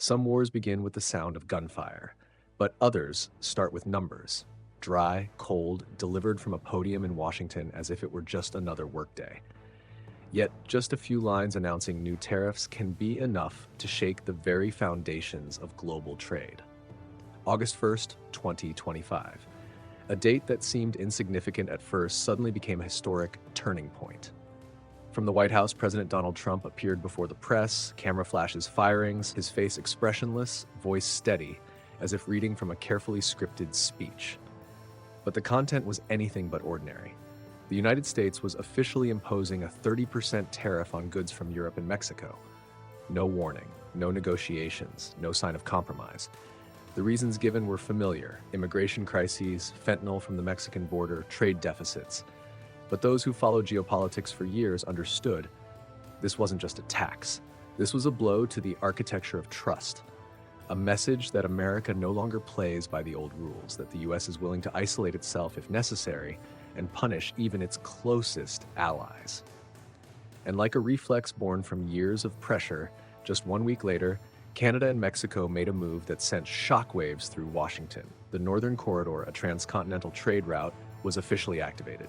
Some wars begin with the sound of gunfire, but others start with numbers. Dry, cold, delivered from a podium in Washington as if it were just another workday. Yet, just a few lines announcing new tariffs can be enough to shake the very foundations of global trade. August 1st, 2025. A date that seemed insignificant at first suddenly became a historic turning point. From the White House, President Donald Trump appeared before the press, camera flashes firings, his face expressionless, voice steady, as if reading from a carefully scripted speech. But the content was anything but ordinary. The United States was officially imposing a 30% tariff on goods from Europe and Mexico. No warning, no negotiations, no sign of compromise. The reasons given were familiar: immigration crises, fentanyl from the Mexican border, trade deficits. But those who followed geopolitics for years understood this wasn't just a tax. This was a blow to the architecture of trust. A message that America no longer plays by the old rules, that the US is willing to isolate itself if necessary and punish even its closest allies. And like a reflex born from years of pressure, just 1 week later, Canada and Mexico made a move that sent shockwaves through Washington. The Northern Corridor, a transcontinental trade route, was officially activated.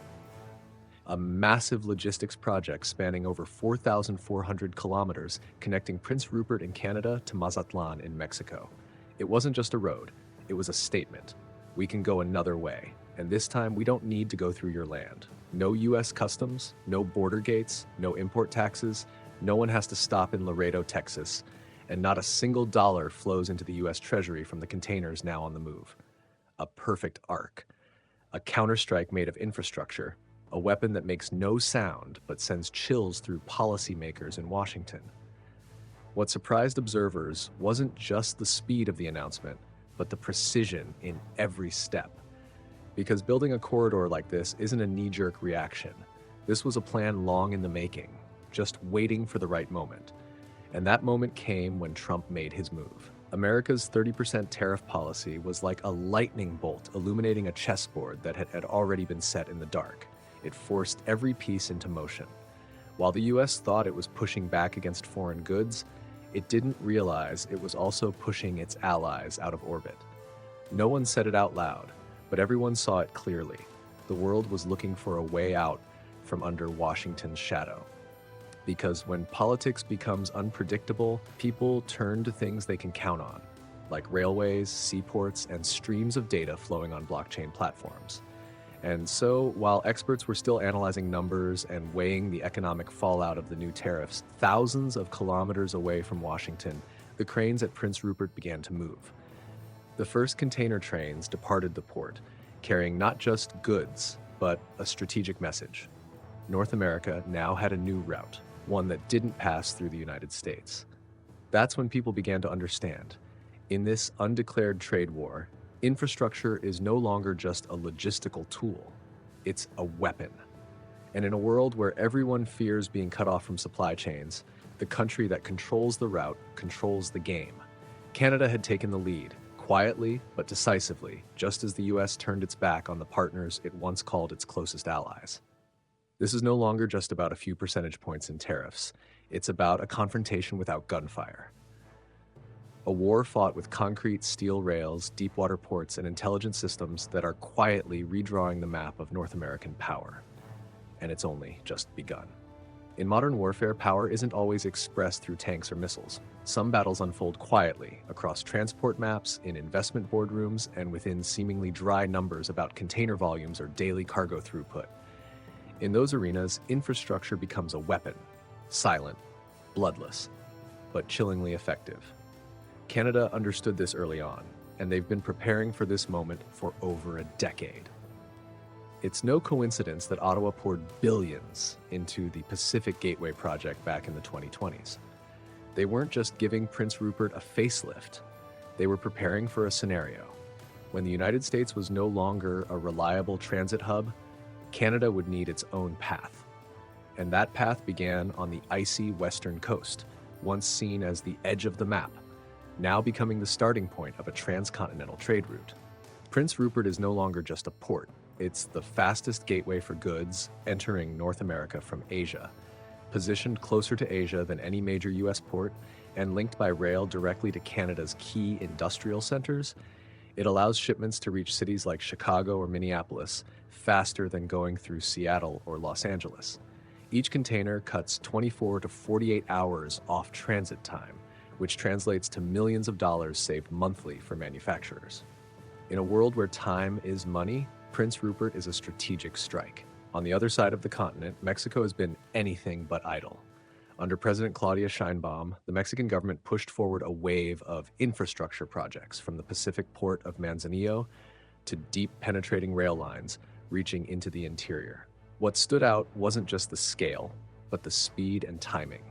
A massive logistics project spanning over 4,400 kilometers connecting Prince Rupert in Canada to Mazatlan in Mexico. It wasn't just a road, it was a statement. We can go another way, and this time we don't need to go through your land. No US customs, no border gates, no import taxes, no one has to stop in Laredo, Texas, and not a single dollar flows into the US Treasury from the containers now on the move. A perfect arc. A counterstrike made of infrastructure, a weapon that makes no sound but sends chills through policymakers in Washington. What surprised observers wasn't just the speed of the announcement, but the precision in every step. Because building a corridor like this isn't a knee-jerk reaction. This was a plan long in the making, just waiting for the right moment. And that moment came when Trump made his move. America's 30% tariff policy was like a lightning bolt illuminating a chessboard that had already been set in the dark. It forced every piece into motion. While the US thought it was pushing back against foreign goods, it didn't realize it was also pushing its allies out of orbit. No one said it out loud, but everyone saw it clearly. The world was looking for a way out from under Washington's shadow. Because when politics becomes unpredictable, people turn to things they can count on, like railways, seaports, and streams of data flowing on blockchain platforms. And so, while experts were still analyzing numbers and weighing the economic fallout of the new tariffs, thousands of kilometers away from Washington, the cranes at Prince Rupert began to move. The first container trains departed the port, carrying not just goods, but a strategic message. North America now had a new route, one that didn't pass through the United States. That's when people began to understand. In this undeclared trade war, infrastructure is no longer just a logistical tool, it's a weapon. And in a world where everyone fears being cut off from supply chains, the country that controls the route controls the game. Canada had taken the lead, quietly but decisively, just as the US turned its back on the partners it once called its closest allies. This is no longer just about a few percentage points in tariffs, it's about a confrontation without gunfire. A war fought with concrete, steel rails, deep water ports, and intelligence systems that are quietly redrawing the map of North American power. And it's only just begun. In modern warfare, power isn't always expressed through tanks or missiles. Some battles unfold quietly, across transport maps, in investment boardrooms, and within seemingly dry numbers about container volumes or daily cargo throughput. In those arenas, infrastructure becomes a weapon, silent, bloodless, but chillingly effective. Canada understood this early on, and they've been preparing for this moment for over a decade. It's no coincidence that Ottawa poured billions into the Pacific Gateway project back in the 2020s. They weren't just giving Prince Rupert a facelift, they were preparing for a scenario. When the United States was no longer a reliable transit hub, Canada would need its own path. And that path began on the icy western coast, once seen as the edge of the map, now becoming the starting point of a transcontinental trade route. Prince Rupert is no longer just a port. It's the fastest gateway for goods entering North America from Asia. Positioned closer to Asia than any major US port, and linked by rail directly to Canada's key industrial centers, it allows shipments to reach cities like Chicago or Minneapolis faster than going through Seattle or Los Angeles. Each container cuts 24 to 48 hours off transit time, which translates to millions of dollars saved monthly for manufacturers. In a world where time is money, Prince Rupert is a strategic strike. On the other side of the continent, Mexico has been anything but idle. Under President Claudia Sheinbaum, the Mexican government pushed forward a wave of infrastructure projects from the Pacific port of Manzanillo to deep penetrating rail lines reaching into the interior. What stood out wasn't just the scale, but the speed and timing.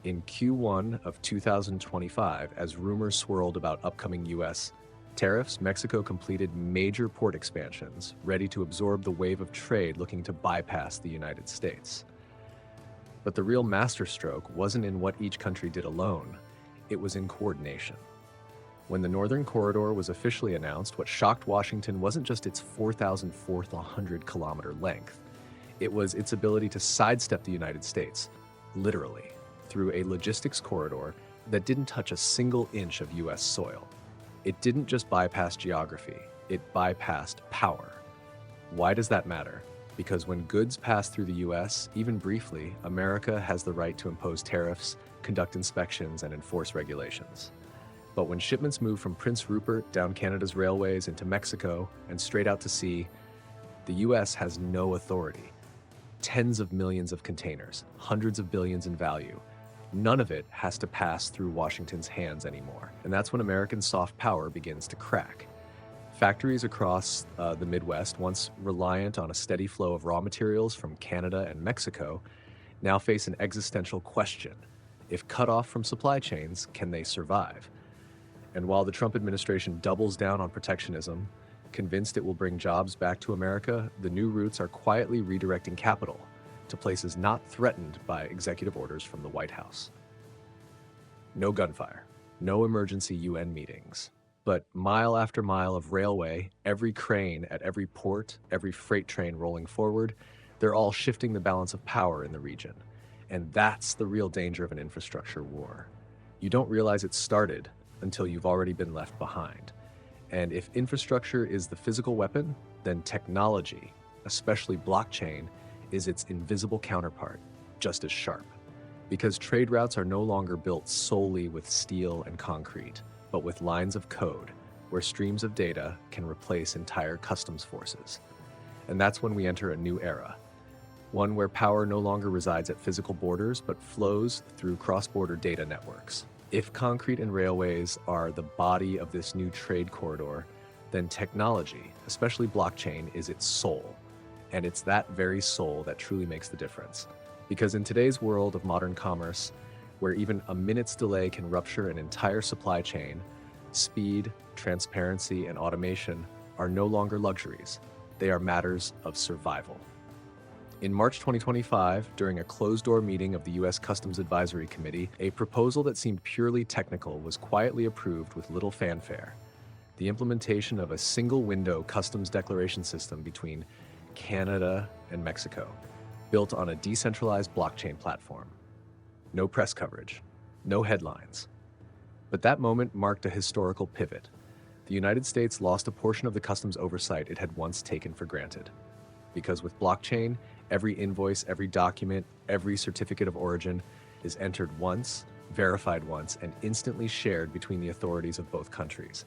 In Q1 of 2025, as rumors swirled about upcoming U.S. tariffs, Mexico completed major port expansions, ready to absorb the wave of trade looking to bypass the United States. But the real masterstroke wasn't in what each country did alone, it was in coordination. When the Northern Corridor was officially announced, what shocked Washington wasn't just its 4,400-kilometer length, it was its ability to sidestep the United States, literally, through a logistics corridor that didn't touch a single inch of U.S. soil. It didn't just bypass geography, it bypassed power. Why does that matter? Because when goods pass through the U.S., even briefly, America has the right to impose tariffs, conduct inspections, and enforce regulations. But when shipments move from Prince Rupert down Canada's railways into Mexico and straight out to sea, the U.S. has no authority. Tens of millions of containers, hundreds of billions in value, none of it has to pass through Washington's hands anymore. And that's when American soft power begins to crack. Factories across the Midwest, once reliant on a steady flow of raw materials from Canada and Mexico, now face an existential question. If cut off from supply chains, can they survive? And while the Trump administration doubles down on protectionism, convinced it will bring jobs back to America, the new routes are quietly redirecting capital to places not threatened by executive orders from the White House. No gunfire, no emergency UN meetings, but mile after mile of railway, every crane at every port, every freight train rolling forward, they're all shifting the balance of power in the region. And that's the real danger of an infrastructure war. You don't realize it started until you've already been left behind. And if infrastructure is the physical weapon, then technology, especially blockchain, is its invisible counterpart, just as sharp. Because trade routes are no longer built solely with steel and concrete, but with lines of code, where streams of data can replace entire customs forces. And that's when we enter a new era, one where power no longer resides at physical borders, but flows through cross-border data networks. If concrete and railways are the body of this new trade corridor, then technology, especially blockchain, is its soul. And it's that very soul that truly makes the difference. Because in today's world of modern commerce, where even a minute's delay can rupture an entire supply chain, speed, transparency, and automation are no longer luxuries. They are matters of survival. In March 2025, during a closed-door meeting of the U.S. Customs Advisory Committee, a proposal that seemed purely technical was quietly approved with little fanfare: the implementation of a single-window customs declaration system between Canada and Mexico, built on a decentralized blockchain platform. No press coverage, no headlines. But that moment marked a historical pivot. The United States lost a portion of the customs oversight it had once taken for granted. Because with blockchain, every invoice, every document, every certificate of origin is entered once, verified once, and instantly shared between the authorities of both countries.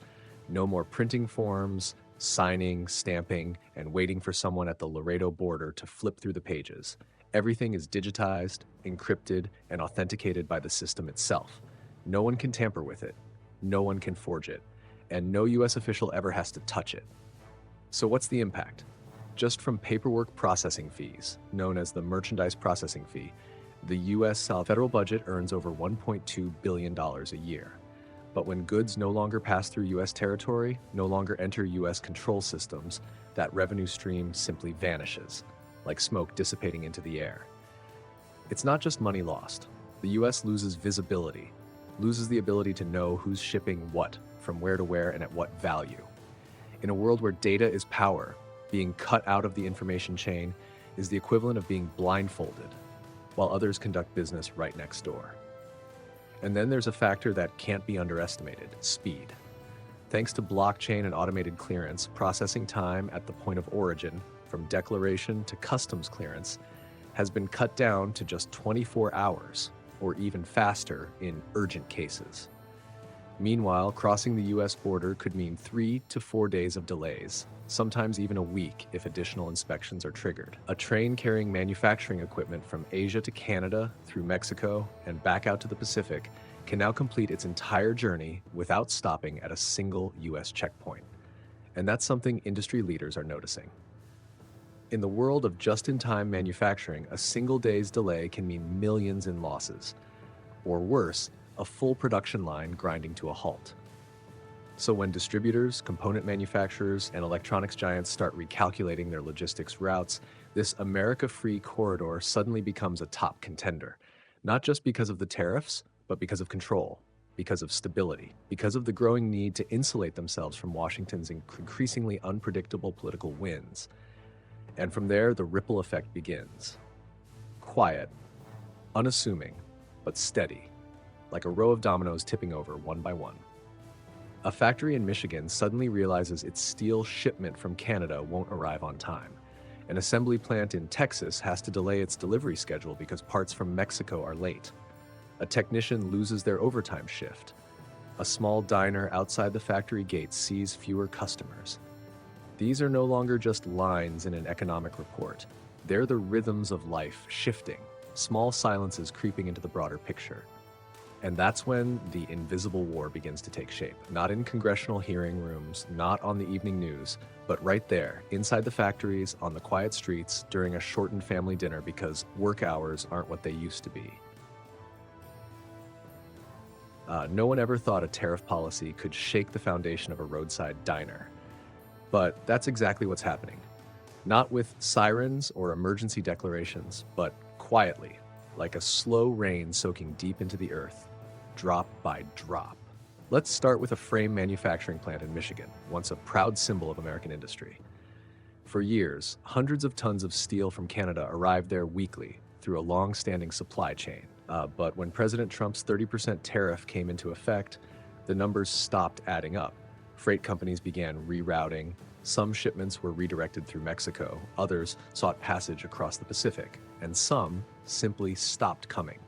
No more printing forms, signing, stamping, and waiting for someone at the Laredo border to flip through the pages. Everything is digitized, encrypted, and authenticated by the system itself. No one can tamper with it, no one can forge it, and no U.S. official ever has to touch it. So what's the impact? Just from paperwork processing fees, known as the merchandise processing fee, the U.S. federal budget earns over $1.2 billion a year. But when goods no longer pass through U.S. territory, no longer enter U.S. control systems, that revenue stream simply vanishes, like smoke dissipating into the air. It's not just money lost. The U.S. loses visibility, loses the ability to know who's shipping what, from where to where, and at what value. In a world where data is power, being cut out of the information chain is the equivalent of being blindfolded, while others conduct business right next door. And then there's a factor that can't be underestimated: speed. Thanks to blockchain and automated clearance, processing time at the point of origin, from declaration to customs clearance, has been cut down to just 24 hours, or even faster in urgent cases. Meanwhile, crossing the US border could mean 3 to 4 days of delays, sometimes even a week if additional inspections are triggered. A train carrying manufacturing equipment from Asia to Canada, through Mexico, and back out to the Pacific can now complete its entire journey without stopping at a single US checkpoint. And that's something industry leaders are noticing. In the world of just-in-time manufacturing, a single day's delay can mean millions in losses. Or worse, a full production line grinding to a halt. So when distributors, component manufacturers, and electronics giants start recalculating their logistics routes, this America-free corridor suddenly becomes a top contender, not just because of the tariffs, but because of control, because of stability, because of the growing need to insulate themselves from Washington's increasingly unpredictable political winds. And from there, the ripple effect begins. Quiet, unassuming, but steady, like a row of dominoes tipping over one by one. A factory in Michigan suddenly realizes its steel shipment from Canada won't arrive on time. An assembly plant in Texas has to delay its delivery schedule because parts from Mexico are late. A technician loses their overtime shift. A small diner outside the factory gates sees fewer customers. These are no longer just lines in an economic report. They're the rhythms of life shifting, small silences creeping into the broader picture. And that's when the invisible war begins to take shape. Not in congressional hearing rooms, not on the evening news, but right there, inside the factories, on the quiet streets, during a shortened family dinner because work hours aren't what they used to be. No one ever thought a tariff policy could shake the foundation of a roadside diner. But that's exactly what's happening. Not with sirens or emergency declarations, but quietly, like a slow rain soaking deep into the earth, drop by drop. Let's start with a frame manufacturing plant in Michigan, once a proud symbol of American industry. For years, hundreds of tons of steel from Canada arrived there weekly through a long-standing supply chain. But when President Trump's 30% tariff came into effect, the numbers stopped adding up. Freight companies began rerouting. Some shipments were redirected through Mexico, others sought passage across the Pacific, and some simply stopped coming.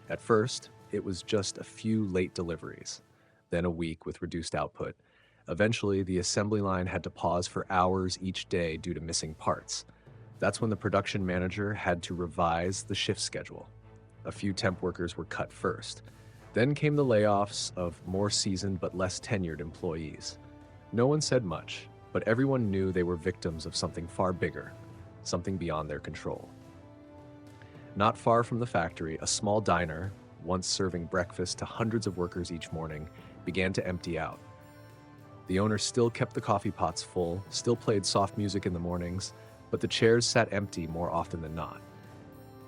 At first, it was just a few late deliveries, then a week with reduced output. Eventually, the assembly line had to pause for hours each day due to missing parts. That's when the production manager had to revise the shift schedule. A few temp workers were cut first. Then came the layoffs of more seasoned but less tenured employees. No one said much, but everyone knew they were victims of something far bigger, something beyond their control. Not far from the factory, a small diner, once serving breakfast to hundreds of workers each morning, began to empty out. The owner still kept the coffee pots full, still played soft music in the mornings, but the chairs sat empty more often than not.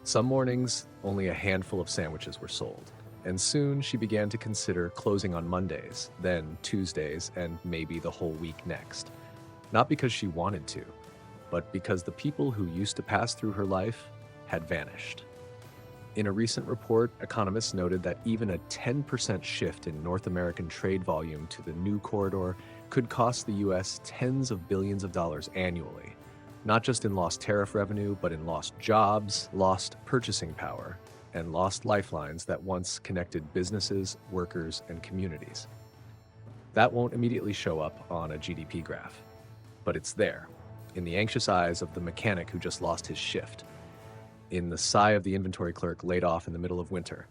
Some mornings, only a handful of sandwiches were sold, and soon she began to consider closing on Mondays, then Tuesdays, and maybe the whole week next. Not because she wanted to, but because the people who used to pass through her life had vanished. In a recent report, economists noted that even a 10% shift in North American trade volume to the new corridor could cost the U.S. tens of billions of dollars annually, not just in lost tariff revenue, but in lost jobs, lost purchasing power, and lost lifelines that once connected businesses, workers, and communities. That won't immediately show up on a GDP graph, but it's there, in the anxious eyes of the mechanic who just lost his shift, in the sigh of the inventory clerk laid off in the middle of winter,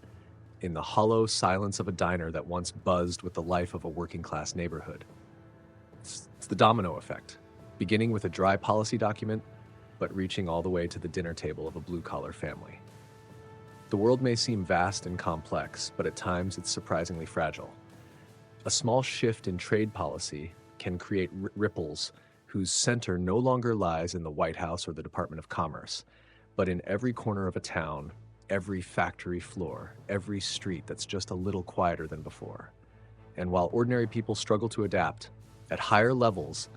in the hollow silence of a diner that once buzzed with the life of a working-class neighborhood. It's the domino effect, beginning with a dry policy document, but reaching all the way to the dinner table of a blue-collar family. The world may seem vast and complex, but at times it's surprisingly fragile. A small shift in trade policy can create ripples whose center no longer lies in the White House or the Department of Commerce, but in every corner of a town, every factory floor, every street that's just a little quieter than before. And while ordinary people struggle to adapt, at higher levels,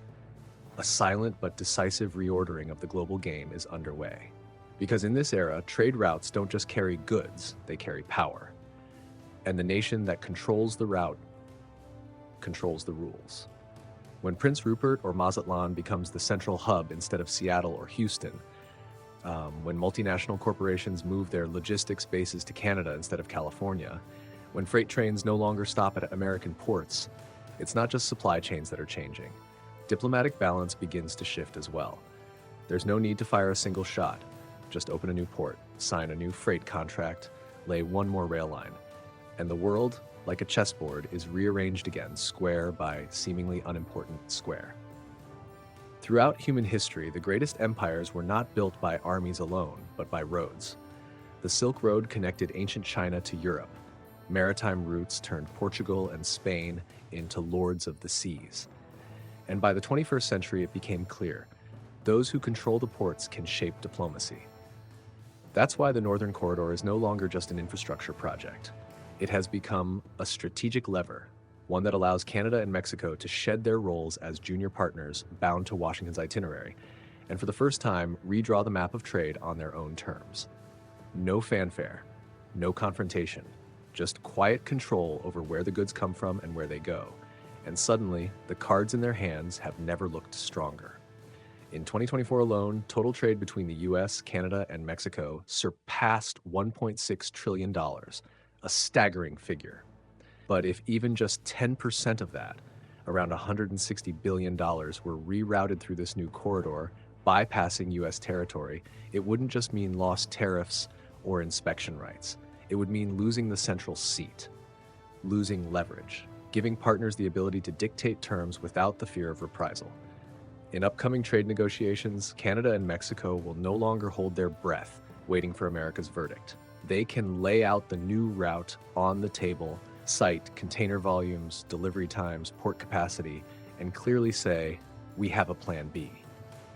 a silent but decisive reordering of the global game is underway. Because in this era, trade routes don't just carry goods, they carry power. And the nation that controls the route controls the rules. When Prince Rupert or Mazatlan becomes the central hub instead of Seattle or Houston, when multinational corporations move their logistics bases to Canada instead of California, when freight trains no longer stop at American ports, it's not just supply chains that are changing. Diplomatic balance begins to shift as well. There's no need to fire a single shot. Just open a new port, sign a new freight contract, lay one more rail line, and the world, like a chessboard, is rearranged again, square by seemingly unimportant square. Throughout human history, the greatest empires were not built by armies alone, but by roads. The Silk Road connected ancient China to Europe. Maritime routes turned Portugal and Spain into lords of the seas. And by the 21st century, it became clear, those who control the ports can shape diplomacy. That's why the Northern Corridor is no longer just an infrastructure project. It has become a strategic lever, one that allows Canada and Mexico to shed their roles as junior partners bound to Washington's itinerary, and for the first time, redraw the map of trade on their own terms. No fanfare, no confrontation, just quiet control over where the goods come from and where they go. And suddenly, the cards in their hands have never looked stronger. In 2024 alone, total trade between the US, Canada, and Mexico surpassed $1.6 trillion, a staggering figure. But if even just 10% of that, around $160 billion, were rerouted through this new corridor, bypassing US territory, it wouldn't just mean lost tariffs or inspection rights. It would mean losing the central seat, losing leverage, giving partners the ability to dictate terms without the fear of reprisal. In upcoming trade negotiations, Canada and Mexico will no longer hold their breath, waiting for America's verdict. They can lay out the new route on the table, cite container volumes, delivery times, port capacity, and clearly say, we have a plan B.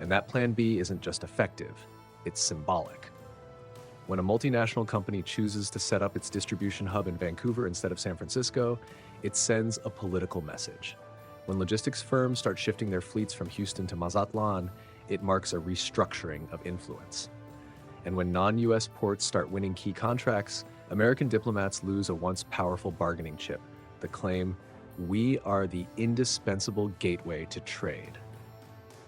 And that plan B isn't just effective, it's symbolic. When a multinational company chooses to set up its distribution hub in Vancouver instead of San Francisco, it sends a political message. When logistics firms start shifting their fleets from Houston to Mazatlan, it marks a restructuring of influence. And when non-US ports start winning key contracts, American diplomats lose a once powerful bargaining chip, the claim, we are the indispensable gateway to trade.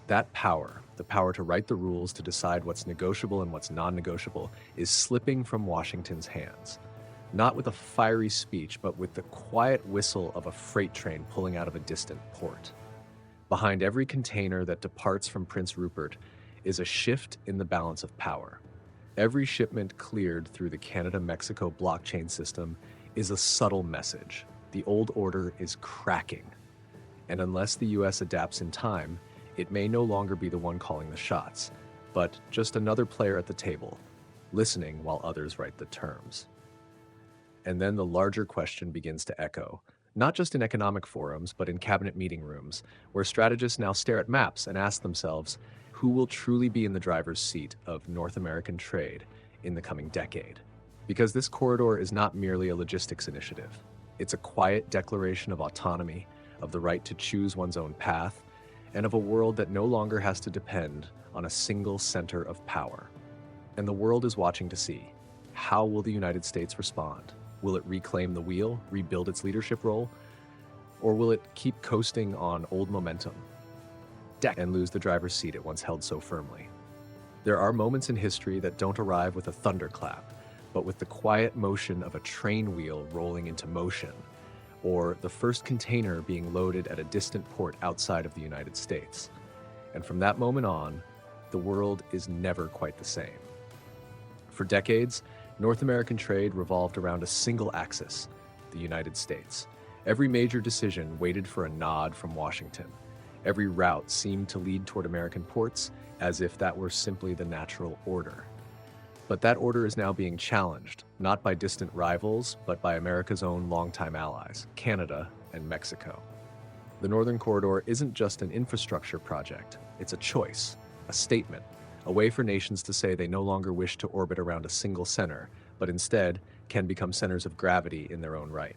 That power, the power to write the rules, to decide what's negotiable and what's non-negotiable, is slipping from Washington's hands. Not with a fiery speech, but with the quiet whistle of a freight train pulling out of a distant port. Behind every container that departs from Prince Rupert is a shift in the balance of power. Every shipment cleared through the Canada-Mexico blockchain system is a subtle message. The old order is cracking. And unless the US adapts in time, it may no longer be the one calling the shots, but just another player at the table, listening while others write the terms. And then the larger question begins to echo, not just in economic forums, but in cabinet meeting rooms, where strategists now stare at maps and ask themselves, who will truly be in the driver's seat of North American trade in the coming decade? Because this corridor is not merely a logistics initiative. It's a quiet declaration of autonomy, of the right to choose one's own path, and of a world that no longer has to depend on a single center of power. And the world is watching to see, how will the United States respond? Will it reclaim the wheel, rebuild its leadership role? Or will it keep coasting on old momentum, and lose the driver's seat it once held so firmly? There are moments in history that don't arrive with a thunderclap, but with the quiet motion of a train wheel rolling into motion, or the first container being loaded at a distant port outside of the United States. And from that moment on, the world is never quite the same. For decades, North American trade revolved around a single axis, the United States. Every major decision waited for a nod from Washington. Every route seemed to lead toward American ports, as if that were simply the natural order. But that order is now being challenged, not by distant rivals, but by America's own longtime allies, Canada and Mexico. The Northern Corridor isn't just an infrastructure project, it's a choice, a statement, a way for nations to say they no longer wish to orbit around a single center, but instead can become centers of gravity in their own right.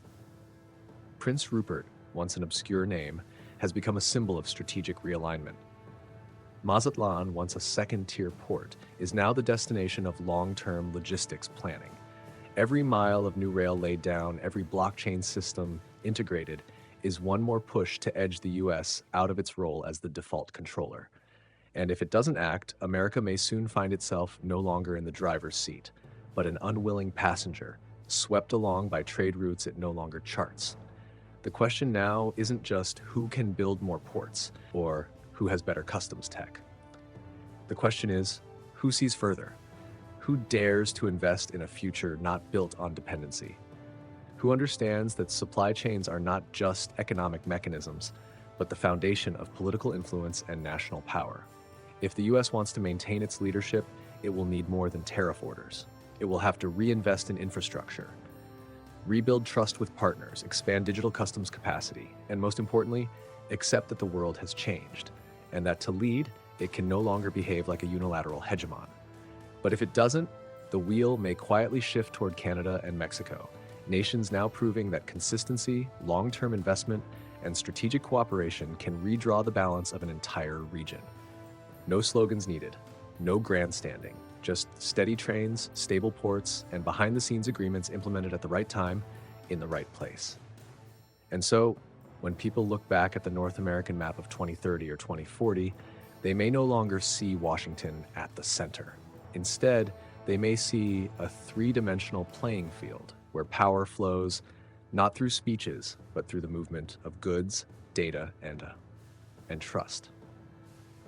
Prince Rupert, once an obscure name, has become a symbol of strategic realignment. Mazatlan, once a second-tier port, is now the destination of long-term logistics planning. Every mile of new rail laid down, every blockchain system integrated, is one more push to edge the US out of its role as the default controller. And if it doesn't act, America may soon find itself no longer in the driver's seat, but an unwilling passenger, swept along by trade routes it no longer charts. The question now isn't just who can build more ports or who has better customs tech. The question is, who sees further? Who dares to invest in a future not built on dependency? Who understands that supply chains are not just economic mechanisms, but the foundation of political influence and national power? If the US wants to maintain its leadership, it will need more than tariff orders. It will have to reinvest in infrastructure, rebuild trust with partners, expand digital customs capacity, and most importantly, accept that the world has changed, and that to lead, it can no longer behave like a unilateral hegemon. But if it doesn't, the wheel may quietly shift toward Canada and Mexico, nations now proving that consistency, long-term investment, and strategic cooperation can redraw the balance of an entire region. No slogans needed, no grandstanding, just steady trains, stable ports, and behind-the-scenes agreements implemented at the right time, in the right place. And so, when people look back at the North American map of 2030 or 2040, they may no longer see Washington at the center. Instead, they may see a three-dimensional playing field where power flows not through speeches, but through the movement of goods, data, and trust.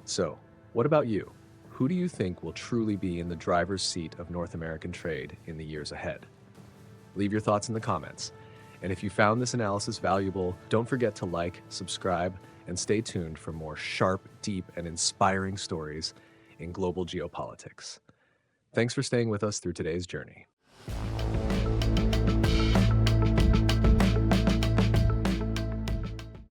So, what about you? Who do you think will truly be in the driver's seat of North American trade in the years ahead? Leave your thoughts in the comments. And if you found this analysis valuable, don't forget to like, subscribe, and stay tuned for more sharp, deep, and inspiring stories in global geopolitics. Thanks for staying with us through today's journey.